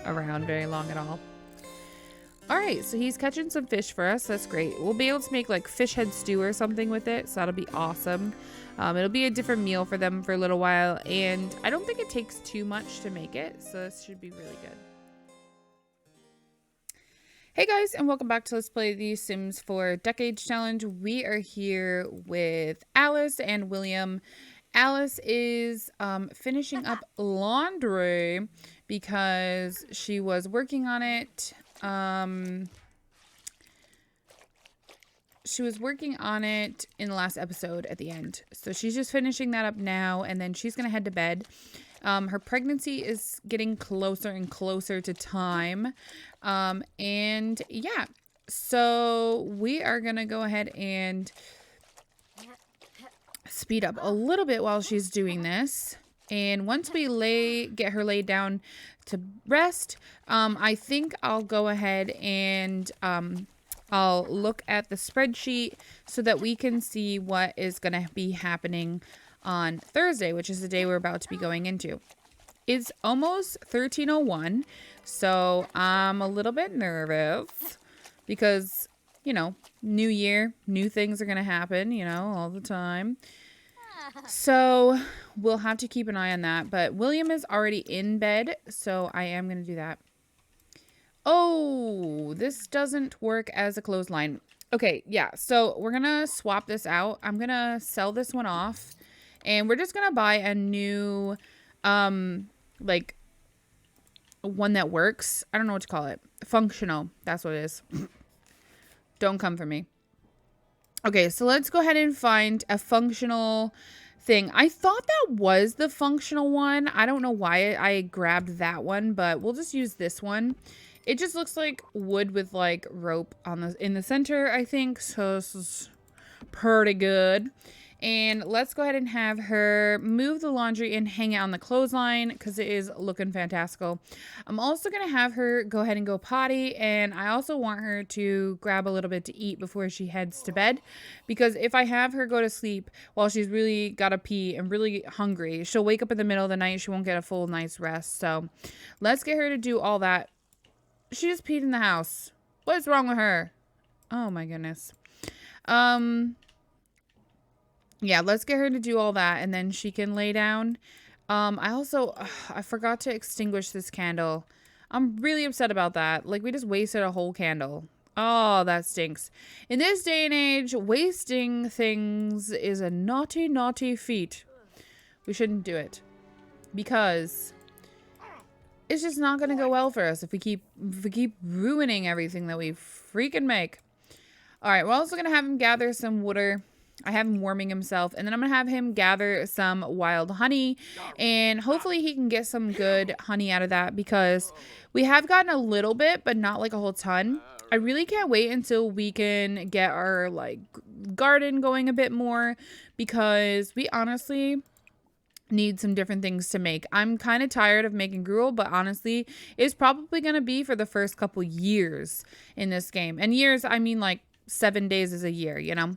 around very long at all. All right, so he's catching some fish for us. That's great. We'll be able to make like fish head stew or something with it, so that'll be awesome. It'll be a different meal for them for a little while, and I don't think it takes too much to make it, so this should be really good. Hey guys, and welcome back to Let's Play the Sims 4 Decades Challenge. We are here with Alice and William. Alice is finishing up laundry because she was working on it. She was working on it in the last episode at the end. So she's just finishing that up now, and then she's going to head to bed. Her pregnancy is getting closer and closer to time. And yeah, so we are going to go ahead and speed up a little bit while she's doing this. And once we get her laid down to rest, I think I'll go ahead and I'll look at the spreadsheet so that we can see what is going to be happening on Thursday, which is the day we're about to be going into. It's almost 13:01, so I'm a little bit nervous because, you know, new year, new things are going to happen, you know, all the time. So we'll have to keep an eye on that. But William is already in bed, so I am going to do that. Oh, this doesn't work as a clothesline. Okay, yeah, so we're going to swap this out. I'm going to sell this one off, and we're just going to buy a new, like, one that works. I don't know what to call it. Functional. That's what it is. Don't come for me. Okay, so let's go ahead and find a functional thing. I thought that was the functional one. I don't know why I grabbed that one, but we'll just use this one. It just looks like wood with like rope on in the center, I think. So this is pretty good. And let's go ahead and have her move the laundry and hang it on the clothesline because it is looking fantastical. I'm also going to have her go ahead and go potty. And I also want her to grab a little bit to eat before she heads to bed. Because if I have her go to sleep while she's really got to pee and really hungry, she'll wake up in the middle of the night. She won't get a full night's rest. So let's get her to do all that. She just peed in the house. What is wrong with her? Oh my goodness. Yeah, let's get her to do all that, and then she can lay down. I forgot to extinguish this candle. I'm really upset about that. Like, we just wasted a whole candle. Oh, that stinks. In this day and age, wasting things is a naughty, naughty feat. We shouldn't do it. Because it's just not going to go well for us if we keep ruining everything that we freaking make. All right, we're also going to have him gather some water. I have him warming himself, and then I'm going to have him gather some wild honey, and hopefully he can get some good honey out of that because we have gotten a little bit, but not like a whole ton. I really can't wait until we can get our like garden going a bit more because we honestly need some different things to make. I'm kind of tired of making gruel, but honestly, it's probably going to be for the first couple years in this game. And years, I mean like 7 days is a year, you know?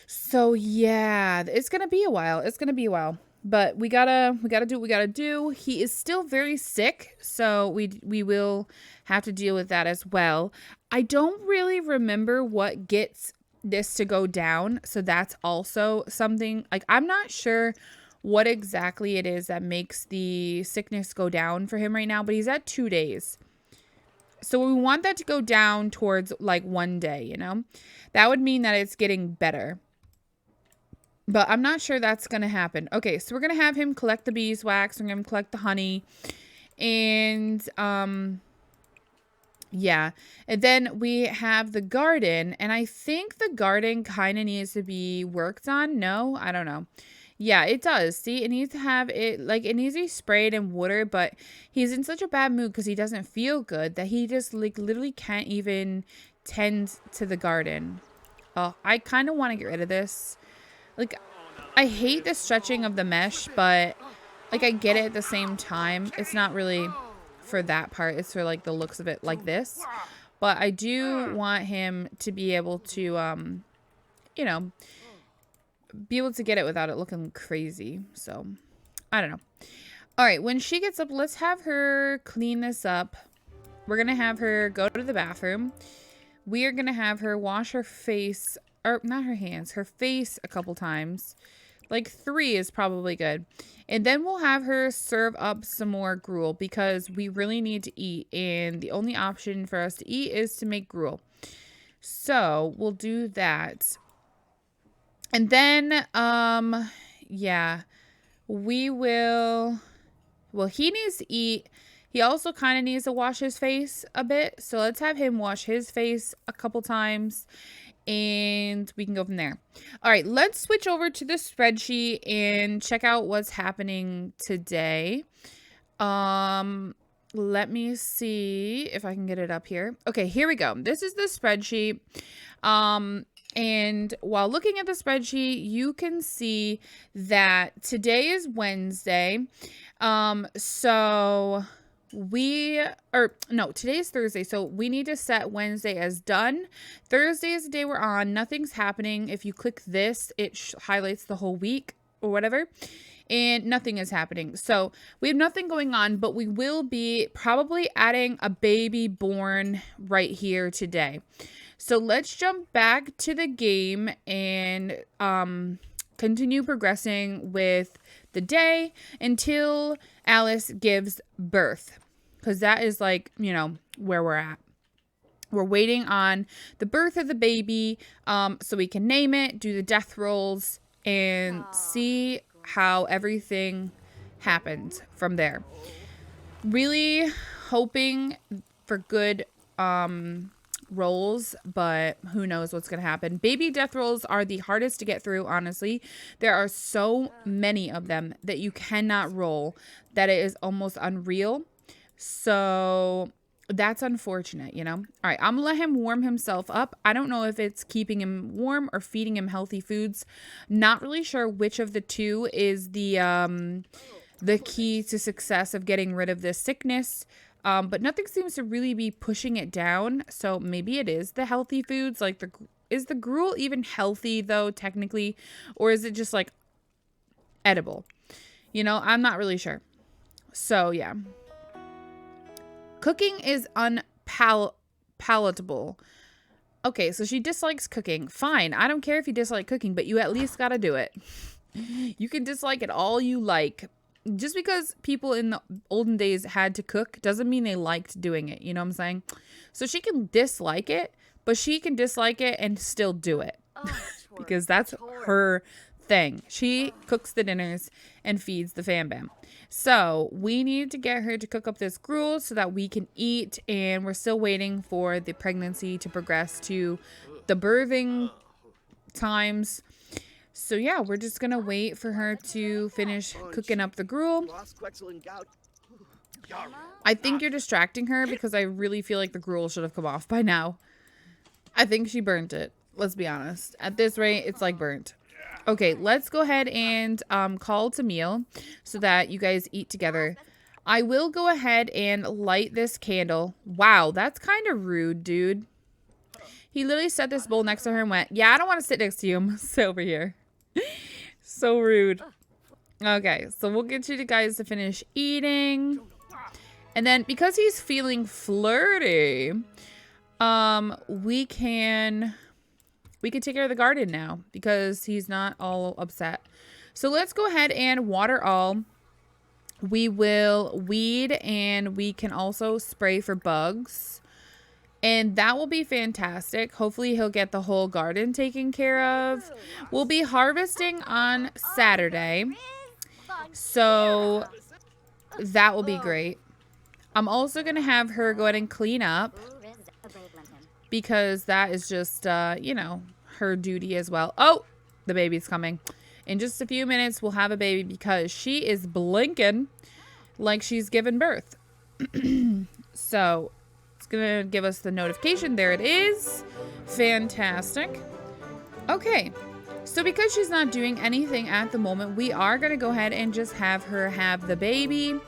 So yeah, it's going to be a while. It's going to be a while. But we gotta do what we gotta do. He is still very sick, so we will have to deal with that as well. I don't really remember what gets this to go down, so that's also something, like, I'm not sure what exactly it is that makes the sickness go down for him right now, but he's at 2 days. So we want that to go down towards like 1 day, you know? That would mean that it's getting better. But I'm not sure that's going to happen. Okay, so we're going to have him collect the beeswax. We're going to collect the honey. And, yeah. And then we have the garden. And I think the garden kind of needs to be worked on. No, I don't know. Yeah, it does. See, it needs to have it, like, it needs to be sprayed in water. But he's in such a bad mood because he doesn't feel good that he just, like, literally can't even tend to the garden. Oh, I kind of want to get rid of this. Like, I hate the stretching of the mesh, but, like, I get it at the same time. It's not really for that part. It's for, like, the looks of it like this. But I do want him to be able to, you know, be able to get it without it looking crazy. So, I don't know. All right, when she gets up, let's have her clean this up. We're going to have her go to the bathroom. We are going to have her wash her face, or not her hands, her face a couple times. Like 3 is probably good. And then we'll have her serve up some more gruel because we really need to eat. And the only option for us to eat is to make gruel. So we'll do that. And then, yeah, we will, well, he needs to eat. He also kind of needs to wash his face a bit. So let's have him wash his face a couple times and we can go from there. All right, let's switch over to the spreadsheet and check out what's happening today. Let me see if I can get it up here. Okay, here we go. This is the spreadsheet. And while looking at the spreadsheet, you can see that today is Wednesday. Today is Thursday. So we need to set Wednesday as done. Thursday is the day we're on. Nothing's happening. If you click this, it highlights the whole week or whatever. And nothing is happening. So we have nothing going on, but we will be probably adding a baby born right here today. So let's jump back to the game and continue progressing with the day until Alice gives birth. Because that is like, you know, where we're at. We're waiting on the birth of the baby so we can name it, do the death rolls, and see how everything happened from there. Really hoping for good rolls, but who knows what's gonna happen. Baby death rolls are the hardest to get through, honestly. There are so many of them that you cannot roll that it is almost unreal. So that's unfortunate, you know. All right, I'm gonna let him warm himself up. I don't know if it's keeping him warm or feeding him healthy foods. Not really sure which of the two is the key to success of getting rid of this sickness. But nothing seems to really be pushing it down. So maybe it is the healthy foods. Like, is the gruel even healthy, though, technically? Or is it just, like, edible? You know, I'm not really sure. So, yeah. Cooking is unpalatable. Okay, so she dislikes cooking. Fine, I don't care if you dislike cooking, but you at least gotta do it. You can dislike it all you like. Just because people in the olden days had to cook doesn't mean they liked doing it. You know what I'm saying? So she can dislike it, but she can dislike it and still do it. Because that's her thing. She cooks the dinners and feeds the fam bam. So we need to get her to cook up this gruel so that we can eat. And we're still waiting for the pregnancy to progress to the birthing times. So yeah, we're just gonna wait for her to finish cooking up the gruel. I think you're distracting her because I really feel like the gruel should have come off by now. I think she burnt it. Let's be honest. At this rate, it's like burnt. Okay, let's go ahead and call to meal so that you guys eat together. I will go ahead and light this candle. Wow, that's kind of rude, dude. He literally set this bowl next to her and went, yeah, I don't want to sit next to you. I'm sit over here. So rude. Okay, so we'll get you guys to finish eating. And then because he's feeling flirty, we can take care of the garden now because he's not all upset. So let's go ahead and water all. We will weed and we can also spray for bugs. And that will be fantastic. Hopefully he'll get the whole garden taken care of. We'll be harvesting on Saturday. So that will be great. I'm also going to have her go ahead and clean up. Because that is just, you know, her duty as well. Oh, the baby's coming. In just a few minutes, we'll have a baby because she is blinking like she's given birth. So it's going to give us the notification. There it is. Fantastic. Okay. So because she's not doing anything at the moment, we are going to go ahead and just have her have the baby.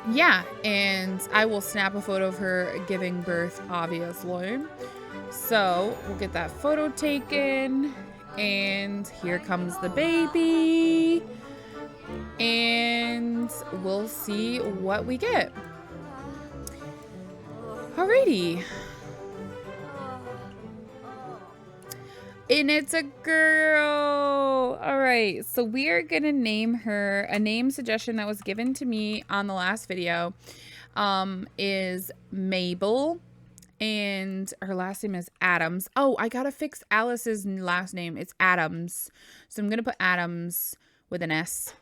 Yeah, and I will snap a photo of her giving birth, obviously. So we'll get that photo taken. And here comes the baby. and we'll see what we get. Alrighty. And it's a girl. All right, so we are gonna name her. A name suggestion that was given to me on the last video is Mabel, and her last name is Adams. Oh, I gotta fix Alice's last name. It's Adams, so I'm gonna put Adams with an S.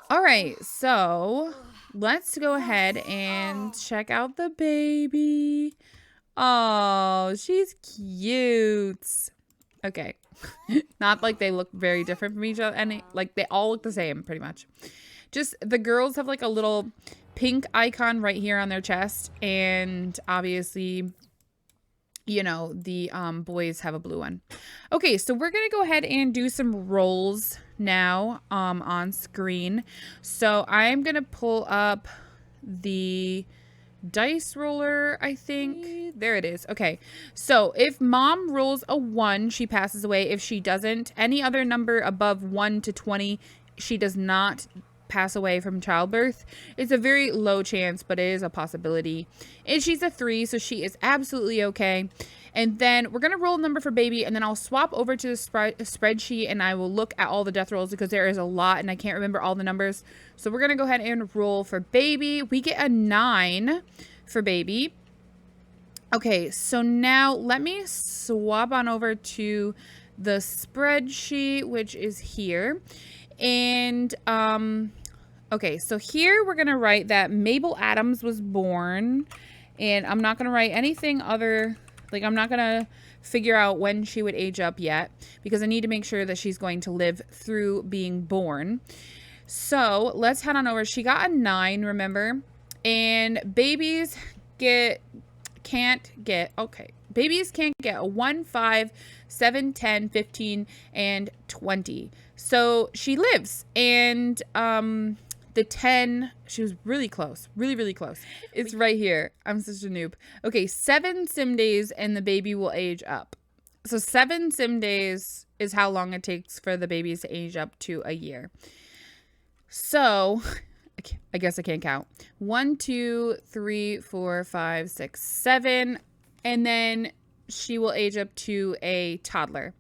All right, so let's go ahead and check out the baby. Oh, she's cute. Okay. Not like they look very different from each other. And like they all look the same pretty much. Just the girls have like a little pink icon right here on their chest. And obviously, you know, the boys have a blue one. Okay, so we're going to go ahead and do some rolls now on screen. So I'm going to pull up the dice roller, I think. There it is. Okay, so if mom rolls a 1, she passes away. If she doesn't, any other number above 1 to 20, she does not pass away from childbirth. It's a very low chance, but it is a possibility. And she's a 3, so she is absolutely okay. And then we're going to roll a number for baby, and then I'll swap over to the spreadsheet, and I will look at all the death rolls because there is a lot, and I can't remember all the numbers. So we're going to go ahead and roll for baby. We get a 9 for baby. Okay, so now let me swap on over to the spreadsheet, which is here. And, okay, so here we're going to write that Mabel Adams was born, and I'm not going to write anything other. Like, I'm not going to figure out when she would age up yet because I need to make sure that she's going to live through being born. So let's head on over. She got a 9, remember? And babies can't get a 1, 5, 7, 10, 15, and 20. So she lives. And the 10, she was really close. Really, really close. It's right here. I'm such a noob. Okay, 7 sim days and the baby will age up. So 7 sim days is how long it takes for the babies to age up to a year. So I guess I can't count. 1, 2, 3, 4, 5, 6, 7. And then she will age up to a toddler.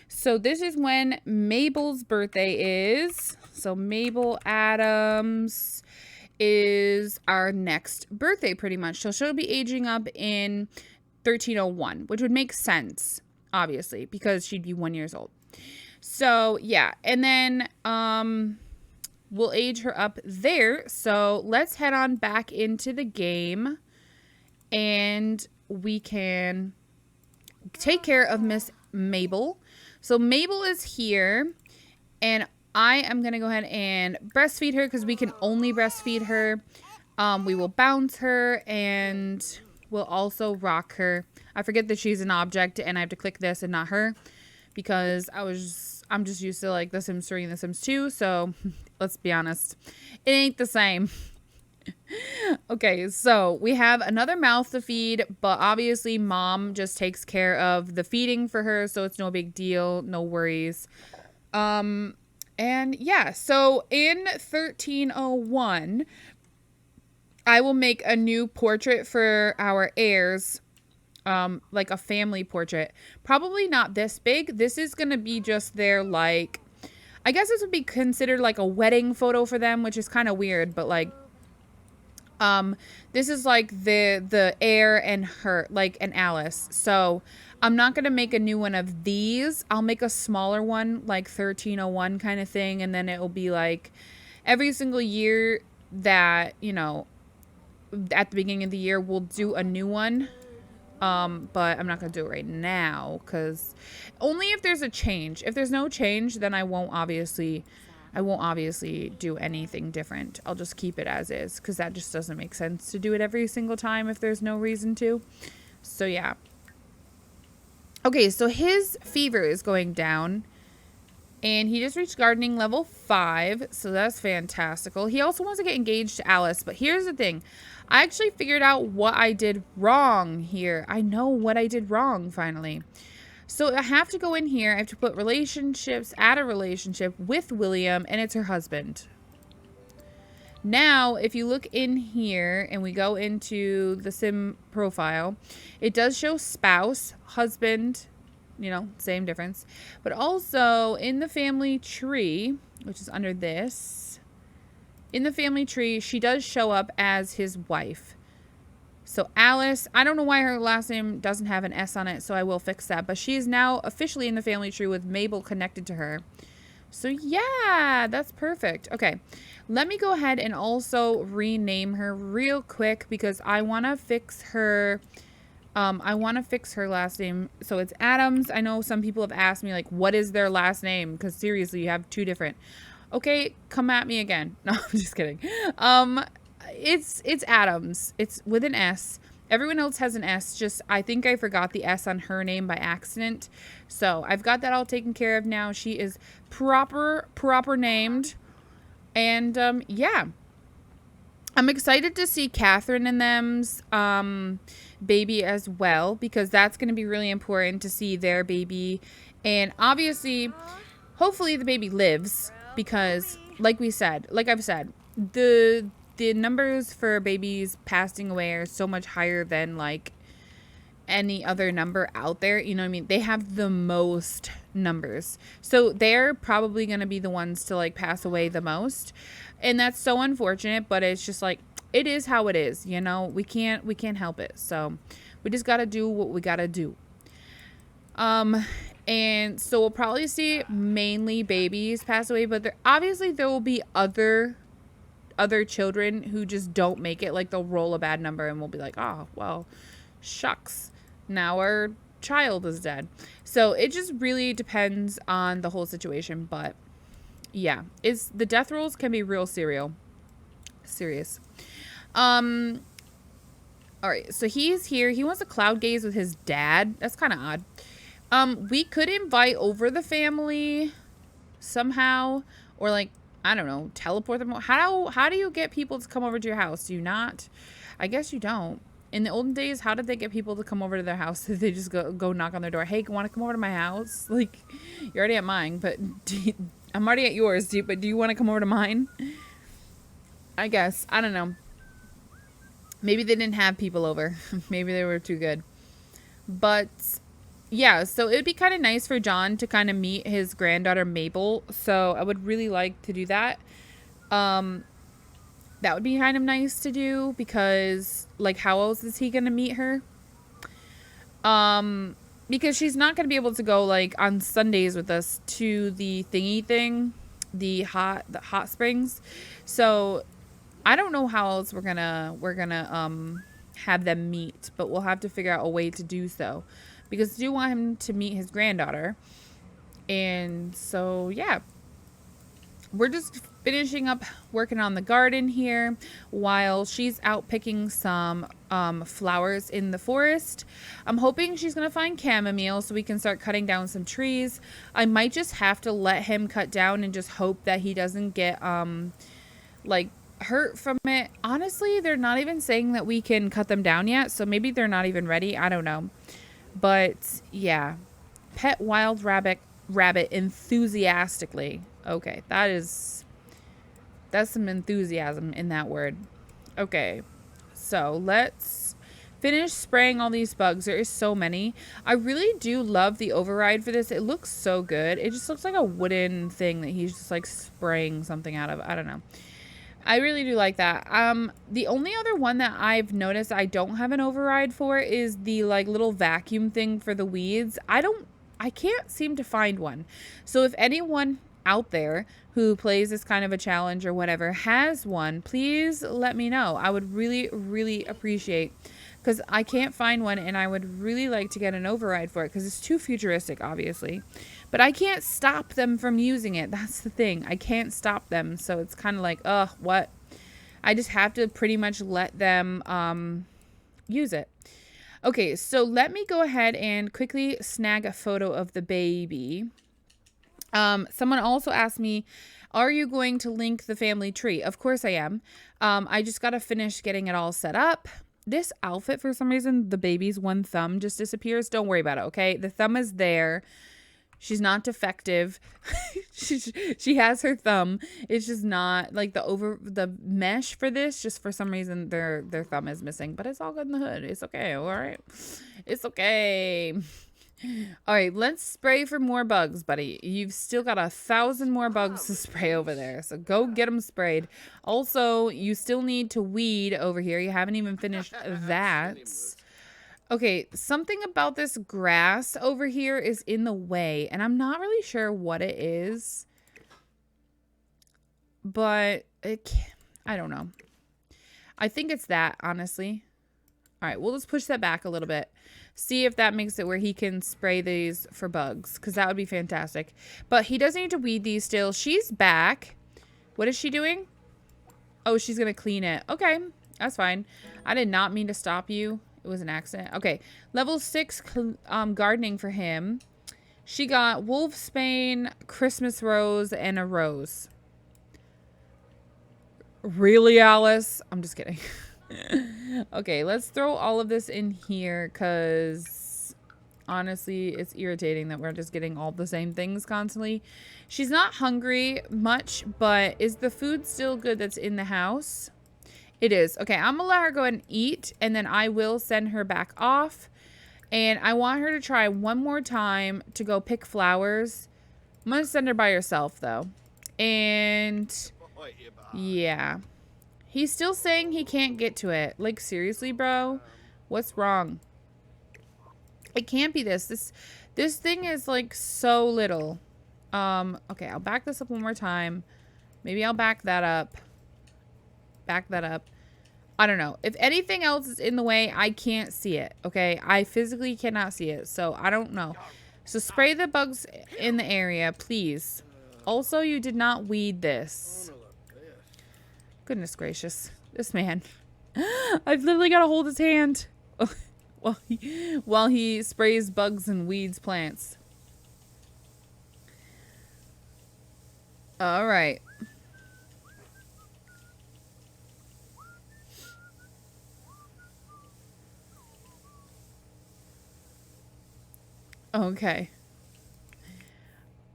So this is when Mabel's birthday is. So Mabel Adams is our next birthday pretty much. So she'll be aging up in 1301, which would make sense, obviously, because she'd be 1 year old. So yeah, and then we'll age her up there. So let's head on back into the game and we can take care of Miss Mabel. So Mabel is here and I am going to go ahead and breastfeed her because we can only breastfeed her. We will bounce her and we'll also rock her. I forget that she's an object and I have to click this and not her because I'm just used to like The Sims 3 and The Sims 2. So let's be honest, it ain't the same. Okay, so we have another mouth to feed, but obviously mom just takes care of the feeding for her. So it's no big deal. No worries. And yeah, so in 1301, I will make a new portrait for our heirs, like a family portrait. Probably not this big. This is going to be just their, like, I guess this would be considered like a wedding photo for them, which is kind of weird, but like, this is like the heir and her, like, and Alice. So I'm not going to make a new one of these. I'll make a smaller one, like 1301 kind of thing. And then it will be like every single year that, you know, at the beginning of the year, we'll do a new one. But I'm not going to do it right now because only if there's a change. If there's no change, then I won't obviously do anything different. I'll just keep it as is because that just doesn't make sense to do it every single time if there's no reason to. So yeah. Okay, so his fever is going down and he just reached gardening level 5. So that's fantastical. He also wants to get engaged to Alice, but here's the thing. I actually figured out what I did wrong here. I know what I did wrong finally. So I have to go in here. I have to put relationships, add a relationship with William, and it's her husband. Now, if you look in here and we go into the sim profile, it does show spouse, husband, you know, same difference. But also in the family tree, which is under this, in the family tree, she does show up as his wife. So Alice, I don't know why her last name doesn't have an S on it, so I will fix that. But she is now officially in the family tree with Mabel connected to her. So yeah, that's perfect. Okay, let me go ahead and also rename her real quick because I want to fix her. I want to fix her last name. So it's Adams. I know some people have asked me like, what is their last name? Because seriously, you have two different. Okay, come at me again. No, I'm just kidding. It's Adams. It's with an S. Everyone else has an S. Just I think I forgot the S on her name by accident. So I've got that all taken care of now. She is proper named. And yeah. I'm excited to see Catherine and them's baby as well, because that's going to be really important to see their baby. And obviously, hopefully the baby lives, because like I've said, the numbers for babies passing away are so much higher than like any other number out there. You know what I mean? They have the most numbers. So they're probably going to be the ones to like pass away the most. And that's so unfortunate, but it's just like, it is how it is, you know? We can't help it. So we just got to do what we got to do. And so we'll probably see mainly babies pass away, but there will be other children who just don't make it. Like they'll roll a bad number and we'll be like, oh, well, shucks. Now our child is dead. So it just really depends on the whole situation. But yeah, the death rolls can be real serious. All right, so he's here. He wants to cloud gaze with his dad. That's kind of odd. We could invite over the family somehow, or like, I don't know, teleport them. How do you get people to come over to your house? Do you not? I guess you don't. In the olden days, how did they get people to come over to their house? Did they just go knock on their door? Hey, want to come over to my house? Like, you're already at mine, but I'm already at yours. But do you want to come over to mine? I guess. I don't know. Maybe they didn't have people over. Maybe they were too good. But yeah, so it would be kind of nice for John to kind of meet his granddaughter Mabel. So I would really like to do that. That would be kind of nice to do, because like, how else is he going to meet her? Because she's not going to be able to go like on Sundays with us to the thingy thing, the hot springs. So I don't know how else we're gonna have them meet, but we'll have to figure out a way to do so, because I do want him to meet his granddaughter. And so yeah, we're just finishing up working on the garden here while she's out picking some flowers in the forest. I'm hoping she's gonna find chamomile so we can start cutting down some trees. I might just have to let him cut down and just hope that he doesn't get like hurt from it. Honestly, they're not even saying that we can cut them down yet, so maybe they're not even ready. I don't know. But yeah, pet wild rabbit enthusiastically. Okay, that's some enthusiasm in that word. Okay, so let's finish spraying all these bugs. There is so many. I really do love the override for this. It looks so good. It just looks like a wooden thing that he's just like spraying something out of. I don't know. I really do like that. The only other one that I've noticed I don't have an override for is the like little vacuum thing for the weeds. I can't seem to find one. So if anyone out there who plays this kind of a challenge or whatever has one, please let me know. I would really, really appreciate, because I can't find one and I would really like to get an override for it, because it's too futuristic, obviously. But I can't stop them from using it. That's the thing. I can't stop them. So it's kind of like, what? I just have to pretty much let them use it. Okay, so let me go ahead and quickly snag a photo of the baby. Someone also asked me, are you going to link the family tree? Of course I am. I just got to finish getting it all set up. This outfit, for some reason, the baby's one thumb just disappears. Don't worry about it, okay? The thumb is there. She's not defective. she has her thumb. It's just not like the mesh for this. Just for some reason, their thumb is missing. But it's all good in the hood. It's okay. All right. It's okay. All right. Let's spray for more bugs, buddy. You've still got 1,000 more bugs to spray over there. So go get them sprayed. Also, you still need to weed over here. You haven't even finished that. Okay, something about this grass over here is in the way, and I'm not really sure what it is. But I don't know. I think it's that, honestly. All right, we'll just push that back a little bit. See if that makes it where he can spray these for bugs, because that would be fantastic. But he does need to weed these still. She's back. What is she doing? Oh, she's going to clean it. Okay, that's fine. I did not mean to stop you. It was an accident. Okay. Level 6 gardening for him. She got wolfsbane, Christmas rose, and a rose. Really, Alice? I'm just kidding. Okay, let's throw all of this in here because honestly, it's irritating that we're just getting all the same things constantly. She's not hungry much, but is the food still good that's in the house? It is. Okay, I'm going to let her go ahead and eat, and then I will send her back off. And I want her to try one more time to go pick flowers. I'm going to send her by herself, though. And yeah. He's still saying he can't get to it. Like, seriously, bro? What's wrong? It can't be this. This thing is, like, so little. Okay, I'll back this up one more time. Maybe I'll back that up. Back that up. I don't know. If anything else is in the way, I can't see it. Okay? I physically cannot see it. So, I don't know. So, spray the bugs in the area, please. Also, you did not weed this. Goodness gracious. This man. I've literally got to hold his hand while he sprays bugs and weeds plants. All right. Okay.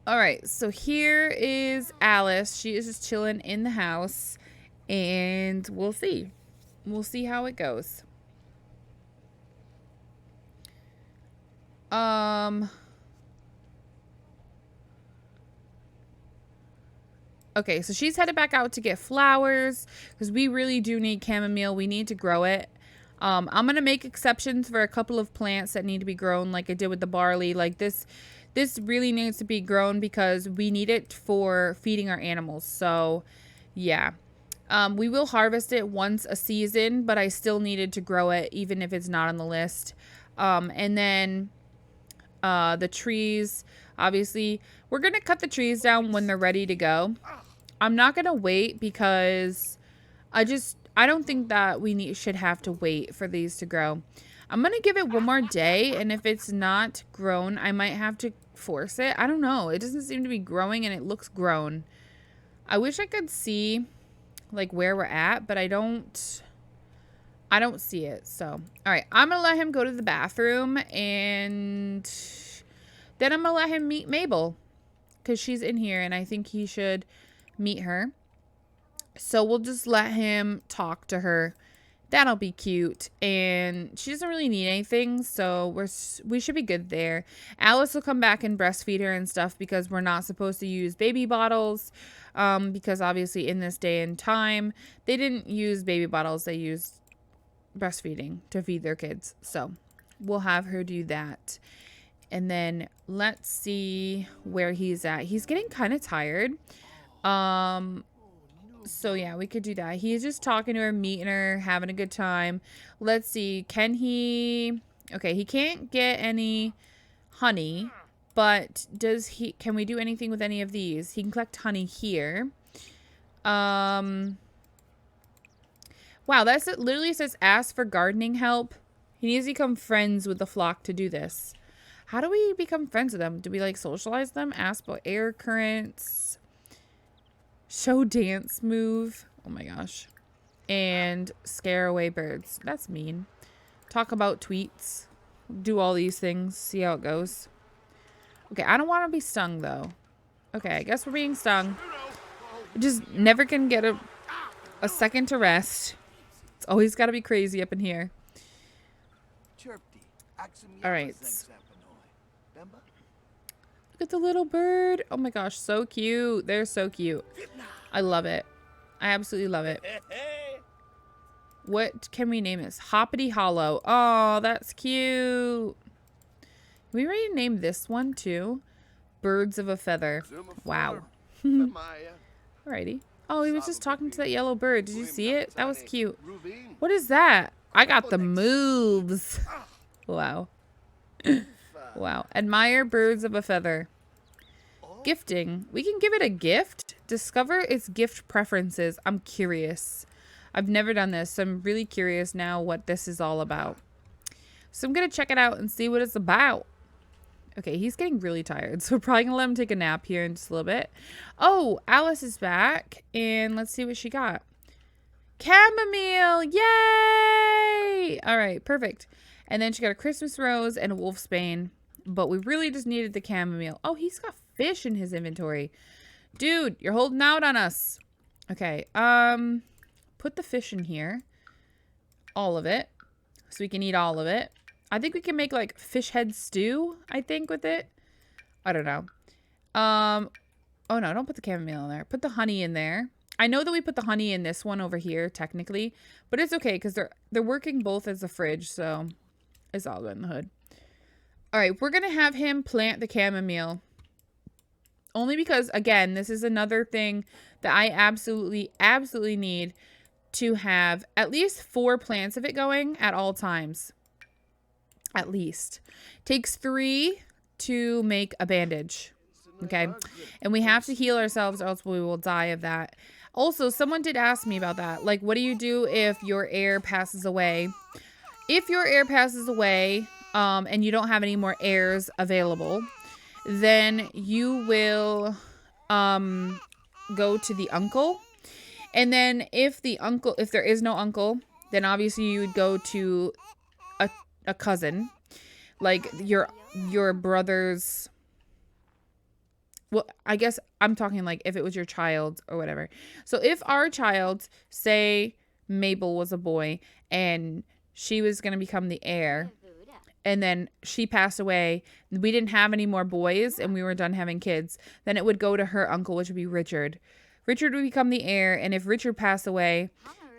All right. So here is Alice. She is just chilling in the house. And we'll see. We'll see how it goes. Okay, so she's headed back out to get flowers because we really do need chamomile. We need to grow it. I'm going to make exceptions for a couple of plants that need to be grown like I did with the barley. Like this really needs to be grown because we need it for feeding our animals. So, yeah. We will harvest it once a season, but I still needed to grow it even if it's not on the list. And then the trees, obviously, we're going to cut the trees down when they're ready to go. I'm not going to wait because I don't think that we should have to wait for these to grow. I'm going to give it one more day, and if it's not grown, I might have to force it. I don't know. It doesn't seem to be growing, and it looks grown. I wish I could see like where we're at, but I don't see it. So, all right, I'm going to let him go to the bathroom, and then I'm going to let him meet Mabel because she's in here, and I think he should meet her. So we'll just let him talk to her. That'll be cute. And she doesn't really need anything, so we should be good there. Alice will come back and breastfeed her and stuff because we're not supposed to use baby bottles. Because obviously in this day and time, they didn't use baby bottles. They used breastfeeding to feed their kids. So we'll have her do that. And then let's see where he's at. He's getting kind of tired. So yeah, we could do that. He's just talking to her, meeting her, having a good time. Let's see. Can he... Okay, he can't get any honey, but can we do anything with any of these? He can collect honey here. Wow, it literally says ask for gardening help. He needs to become friends with the flock to do this. How do we become friends with them? Do we like socialize them? Ask about air currents. Show dance move. Oh my gosh. And scare away birds. That's mean. Talk about tweets. Do all these things. See how it goes. Okay, I don't want to be stung, though. Okay, I guess we're being stung. Just never can get a second to rest. It's always got to be crazy up in here. All right. Look at the little bird. Oh my gosh, so cute. They're so cute. I love it. I absolutely love it. What can we name this? Hoppity Hollow. Oh, that's cute. We already named this one too. Birds of a Feather. Wow. Alrighty. Oh, he was just talking to that yellow bird. Did you see it? That was cute. What is that? I got the moves. Wow. Wow. Admire birds of a feather. Gifting. We can give it a gift. Discover its gift preferences. I'm curious. I've never done this, so I'm really curious now what this is all about. So I'm going to check it out and see what it's about. Okay, he's getting really tired, so we're probably going to let him take a nap here in just a little bit. Oh, Alice is back, and let's see what she got. Chamomile! Yay! All right, perfect. And then she got a Christmas rose and a wolfsbane, but we really just needed the chamomile. Oh, he's got fish in his inventory. Dude, you're holding out on us. Okay, put the fish in here. All of it, so we can eat all of it. I think we can make like fish head stew, I think, with it. I don't know. Oh no, don't put the chamomile in there. Put the honey in there. I know that we put the honey in this one over here, technically, but it's okay because they're working both as a fridge, so it's all good in the hood. All right, we're gonna have him plant the chamomile. Only because, again, this is another thing that I absolutely need to have at least 4 plants of it going at all times. At least. Takes 3 to make a bandage. Okay. And we have to heal ourselves or else we will die of that. Also, someone did ask me about that. Like, what do you do if your heir passes away? If your heir passes away, and you don't have any more heirs available, then you will go to the uncle. And then if there is no uncle, then obviously you would go to a cousin, like your brother's. Well, I guess I'm talking like if it was your child or whatever. So if our child, say Mabel was a boy and she was going to become the heir, and then she passed away, we didn't have any more boys and we were done having kids, then it would go to her uncle, which would be Richard. Richard would become the heir, and if Richard passed away,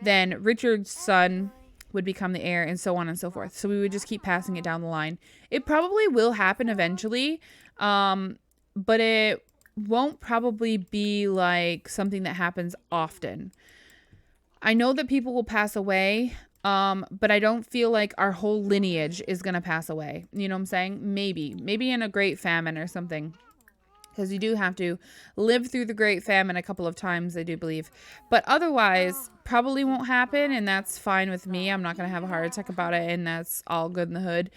then Richard's son would become the heir, and so on and so forth. So we would just keep passing it down the line. It probably will happen eventually, but it won't probably be like something that happens often. I know that people will pass away, but I don't feel like our whole lineage is going to pass away. You know what I'm saying? Maybe in a great famine or something. Because you do have to live through the Great Famine a couple of times, I do believe. But otherwise, probably won't happen, and that's fine with me. I'm not going to have a heart attack about it, and that's all good in the hood.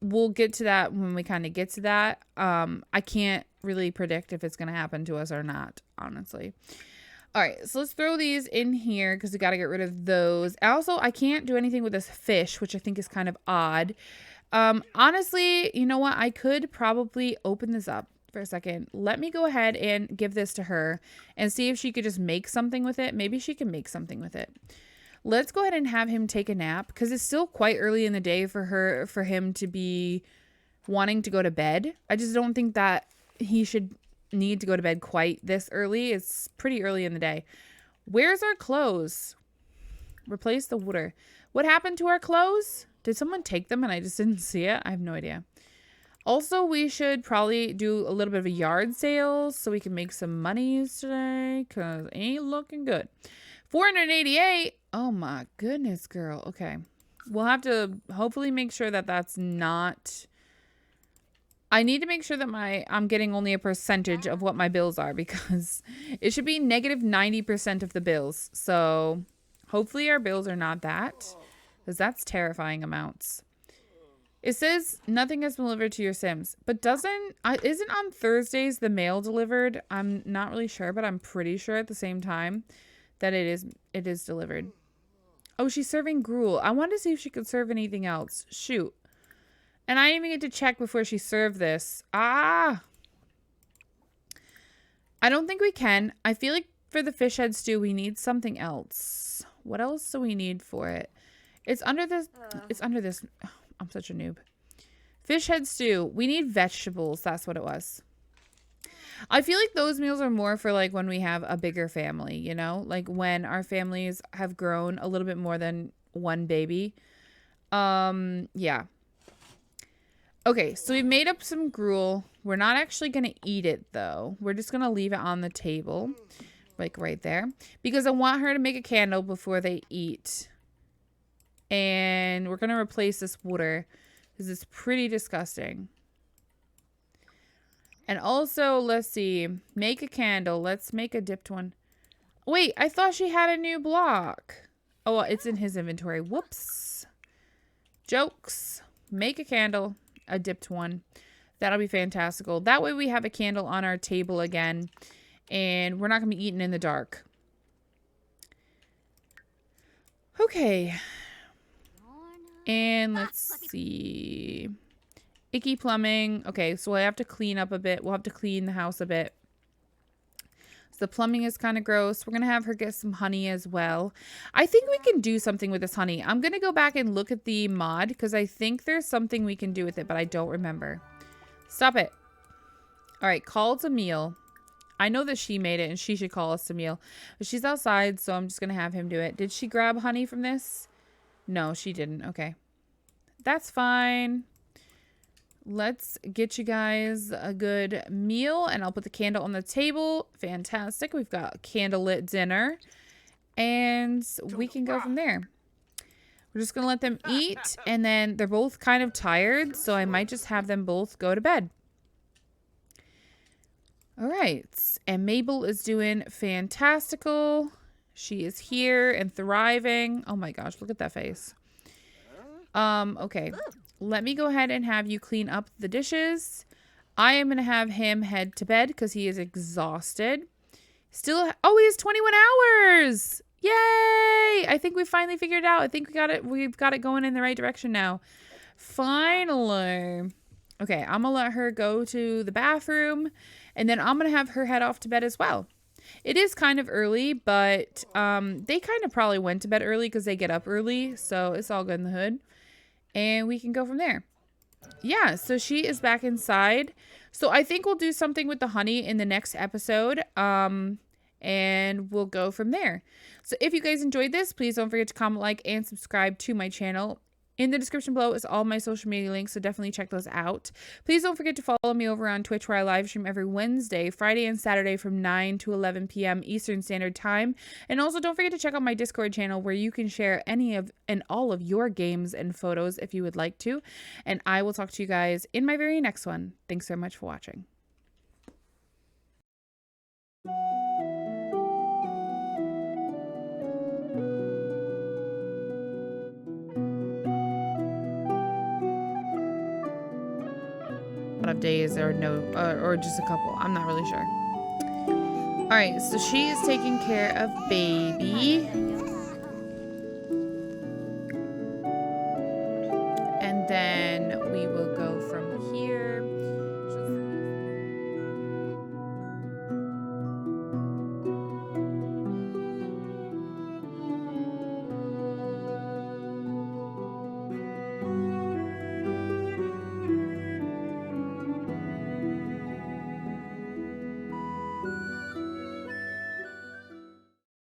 We'll get to that when we kind of get to that. I can't really predict if it's going to happen to us or not, honestly. All right, so let's throw these in here because we got to get rid of those. Also, I can't do anything with this fish, which I think is kind of odd. Honestly, you know what? I could probably open this up for a second. Let me go ahead and give this to her and see if she could just make something with it. Maybe she can make something with it. Let's go ahead and have him take a nap because it's still quite early in the day for him to be wanting to go to bed. I just don't think that he should need to go to bed quite this early. It's pretty early in the day. Where's our clothes? Replace the water. What happened to our clothes? Did someone take them and I just didn't see it? I have no idea. Also, we should probably do a little bit of a yard sale so we can make some monies today because it ain't looking good. 488. Oh my goodness, girl. Okay. We'll have to hopefully make sure that that's not... I need to make sure that I'm getting only a percentage of what my bills are because it should be negative 90% of the bills. So hopefully our bills are not that because that's terrifying amounts. It says nothing has been delivered to your Sims, but isn't on Thursdays the mail delivered? I'm not really sure, but I'm pretty sure at the same time that it is delivered. Oh, she's serving gruel. I wanted to see if she could serve anything else. Shoot. And I didn't even get to check before she served this. Ah! I don't think we can. I feel like for the fish head stew, we need something else. What else do we need for it? It's under this. It's under this. Oh, I'm such a noob. Fish head stew. We need vegetables. That's what it was. I feel like those meals are more for like when we have a bigger family, you know? Like when our families have grown a little bit more than one baby. Yeah. Okay, so we made up some gruel. We're not actually going to eat it, though. We're just going to leave it on the table, like right there, because I want her to make a candle before they eat. And we're going to replace this water because it's pretty disgusting. And also, let's see, make a candle. Let's make a dipped one. Wait, I thought she had a new block. Oh, well, it's in his inventory. Whoops. Jokes. Make a candle. A dipped one. That'll be fantastical. That way we have a candle on our table again. And we're not going to be eating in the dark. Okay. And let's see. Icky plumbing. Okay, so I have to clean up a bit. We'll have to clean the house a bit. So the plumbing is kind of gross. We're going to have her get some honey as well. I think we can do something with this honey. I'm going to go back and look at the mod because I think there's something we can do with it, but I don't remember. Stop it. All right, call to meal. I know that she made it and she should call us to meal. But she's outside, so I'm just going to have him do it. Did she grab honey from this? No, she didn't. Okay. That's fine. Let's get you guys a good meal, and I'll put the candle on the table. Fantastic. We've got a candlelit dinner, and we can go from there. We're just going to let them eat, and then they're both kind of tired, so I might just have them both go to bed. All right, and Mabel is doing fantastical. She is here and thriving. Oh my gosh, look at that face. Okay. Let me go ahead and have you clean up the dishes. I am going to have him head to bed because he is exhausted. Still, oh, he has 21 hours. Yay! I think we finally figured it out. I think we got it. We've got it going in the right direction now. Finally. Okay, I'm going to let her go to the bathroom, and then I'm going to have her head off to bed as well. It is kind of early, but they kind of probably went to bed early because they get up early, so it's all good in the hood. And we can go from there. Yeah, so she is back inside. So I think we'll do something with the honey in the next episode. And we'll go from there. So if you guys enjoyed this, please don't forget to comment, like, and subscribe to my channel. In the description below is all my social media links, so definitely check those out. Please don't forget to follow me over on Twitch, where I live stream every Wednesday, Friday, and Saturday from 9 to 11 p.m. Eastern Standard Time. And also don't forget to check out my Discord channel, where you can share any of and all of your games and photos if you would like to. And I will talk to you guys in my very next one. Thanks so much for watching. Of days or no, or just a couple. I'm not really sure. All right, so she is taking care of baby, and then we will go from here.